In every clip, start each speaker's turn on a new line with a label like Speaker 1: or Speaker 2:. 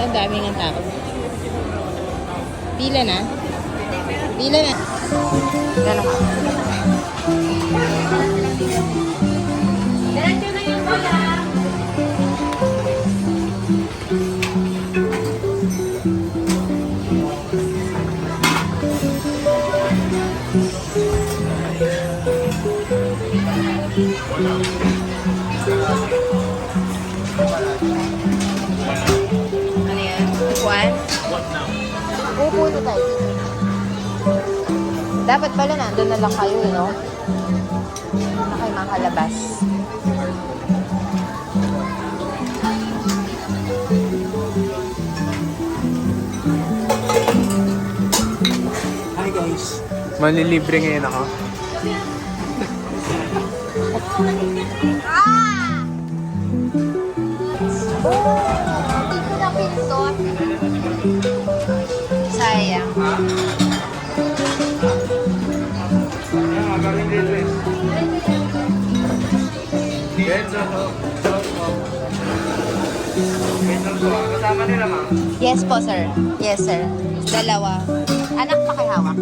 Speaker 1: ang daming ang tao. Pila na? Pila na. Gano'n ka?
Speaker 2: Diretso na yung bola.
Speaker 1: Ano yan? Upuan? Upo na tayo. Dapat pala nandun na lang kayo, no? Na kayo makalabas.
Speaker 3: Hi guys. Manlilibre ngayon ako.
Speaker 1: Hindi ko na pinindot. Sayang.
Speaker 3: Kasama nila, ma'am.
Speaker 1: Yes po, sir. Yes, sir. Dalawa. Anak pa kay hawak.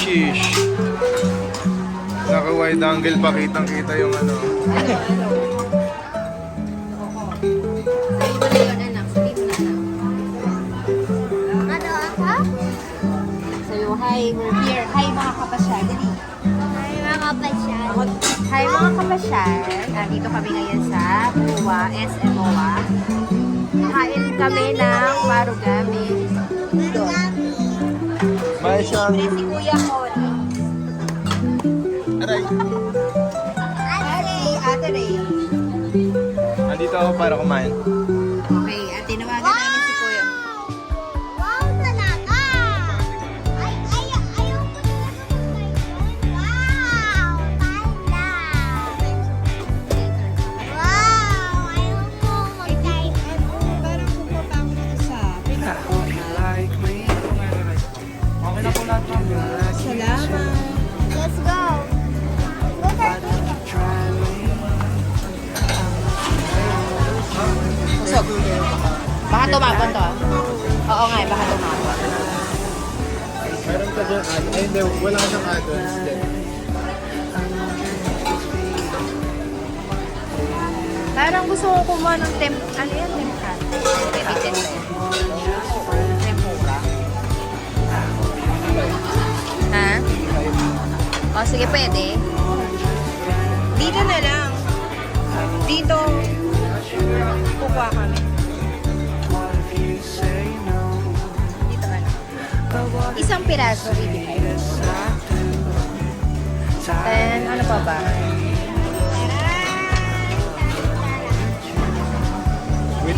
Speaker 3: Sheesh. Naka-wide angle pa, kitang-kita yung ano.
Speaker 1: Sayo, hi, we're here. Hi, mga kapasyal. Dali. Hi, mga kapasyal. Dito kami ngayon sa MOA, SM MOA. Kain kami ng marugami. Doon.
Speaker 3: May siyang...
Speaker 1: Si Kuya Connie.
Speaker 3: Aray.
Speaker 1: Ate Ray.
Speaker 3: Nandito ako para kumain.
Speaker 1: Okay, at tinawagan namin si Kuya.
Speaker 2: Wow, talaga! Ay, ayaw ko na wow, panda! Wow, ayaw ko mag-type.
Speaker 1: Parang pupunta ako dito sa
Speaker 3: Okay na po lahat, ma'am.
Speaker 1: Salamat.
Speaker 2: Let's go! Go,
Speaker 1: Usog. Baka tumapon to. Oo nga, baka tumapon.
Speaker 3: Meron ka dyan, ay hindi, wala siyang add-ons din.
Speaker 1: Parang gusto ko kumuha ng ano yan, tempura. Ebitin na yan. Tempura. Ha? O, sige, pwede. Dito na lang. Dito. Kukuha kami. Dito ka na. Isang piraso, bibigay. Then, ano pa ba?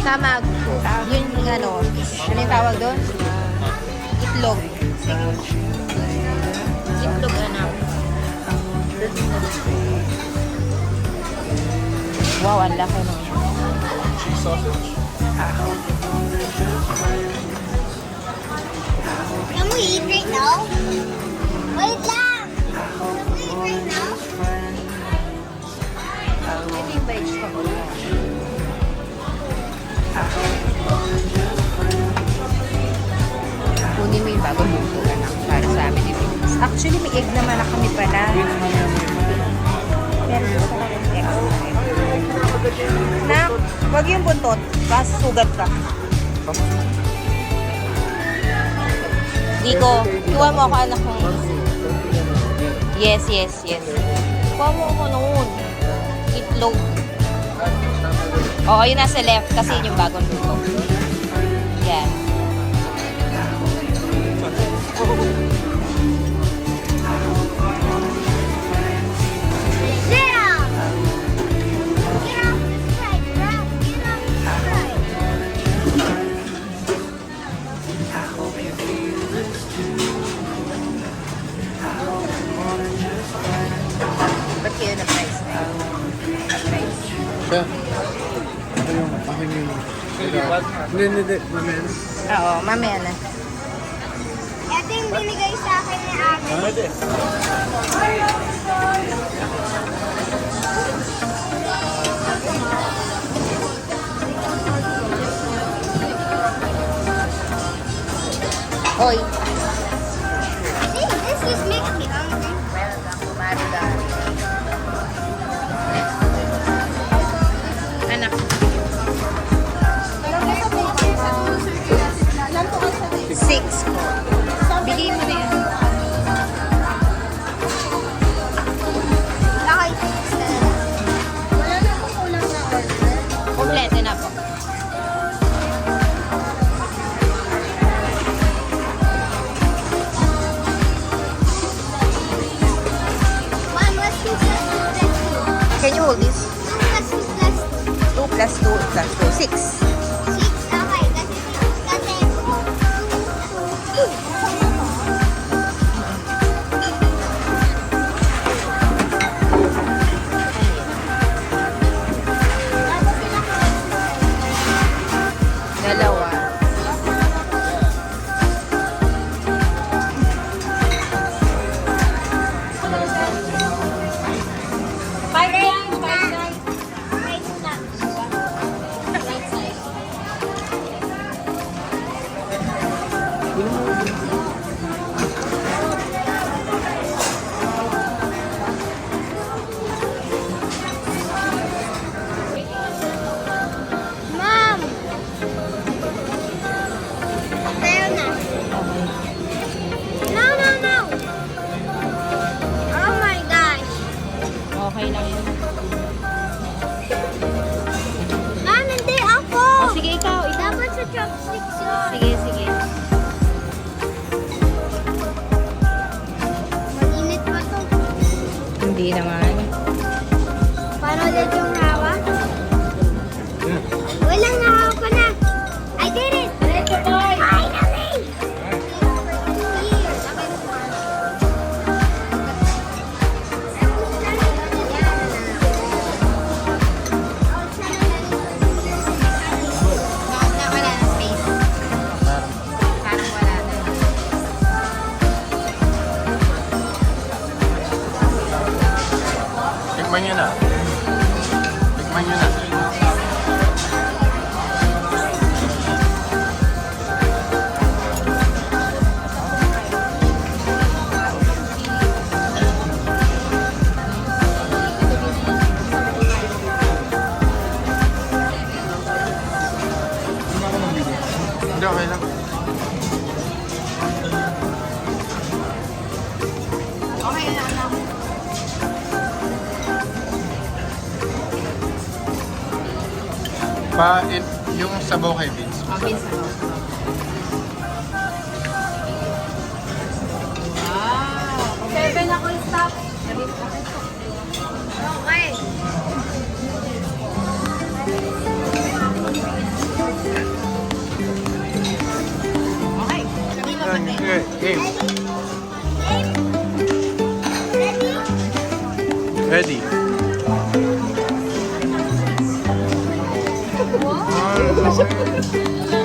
Speaker 1: Tamag. Yun yung ano. Ano yung tawag doon? Itlog. Itlog, anak. Wow, ang laki mo.
Speaker 3: Cheese sausage.
Speaker 2: Can we eat right now? Wait lang! Can we eat right now?
Speaker 1: Ito yung vegetable. Kunin mo yung bagong luto, anak, para sa amin yung Philippines. Actually, may egg naman na kami pala. Pero gusto ko yung egg. Nak, wag yung buntot. Basta sugat ka. Diko, iwan mo ako anak mo. Yes, yes, yes. Kuha mo ako noon. Itlog. Oo, yun nasa left kasi yun yung bagong luto. Yan.
Speaker 2: Get out! Get off this side, Brad! Get off this side!
Speaker 1: Ba't kayo na-price na yun? Na-price?
Speaker 3: Siya. Ako yung akin yung... Hindi. Mamaya.
Speaker 1: Oo, mamaya na.
Speaker 2: Ito yung binigay sa akin ni Ate.
Speaker 3: Pwede.
Speaker 1: Oy.
Speaker 2: See, this just makes me hungry.
Speaker 1: Anak. Six. Bigay mo na yan.
Speaker 2: Okay, thanks. Wala na akong ulam na order.
Speaker 1: Kompleto na po.
Speaker 2: One was 2 plus 2 plus 2.
Speaker 1: Can you hold this?
Speaker 2: 2 plus 2 plus 2.
Speaker 1: 2 plus 2 plus 2. 6.
Speaker 2: 6, okay. Kasi 2.
Speaker 1: Dalawa. Five yan. Five yan.
Speaker 2: Right lang.
Speaker 1: Right side.
Speaker 2: Mom! There na. No, no, no! Oh my gosh.
Speaker 1: Okay lang yun.
Speaker 2: Mom, hindi ako!
Speaker 1: Oh, sige, ikaw.
Speaker 2: Dapat sa chopsticks yun.
Speaker 1: Sige, sige.
Speaker 2: Mag-init pa to.
Speaker 1: Hindi naman.
Speaker 2: Paano ulit yung hawak? Walang nahawak ko na. I did it!
Speaker 1: Diretso, boy!
Speaker 2: Finally!
Speaker 1: Wala na space. Parang wala na.
Speaker 3: Tikman nyo na. Tikman nyo na. Hindi, okay lang.
Speaker 1: Okay na, anak.
Speaker 3: Yung sabaw kay Vince.
Speaker 1: Mabilis na. Wow! 7 ako stop. Okay. Okay. Sabi mo pati.
Speaker 3: Okay, game.
Speaker 2: Ready?
Speaker 3: Ready.
Speaker 1: Wow!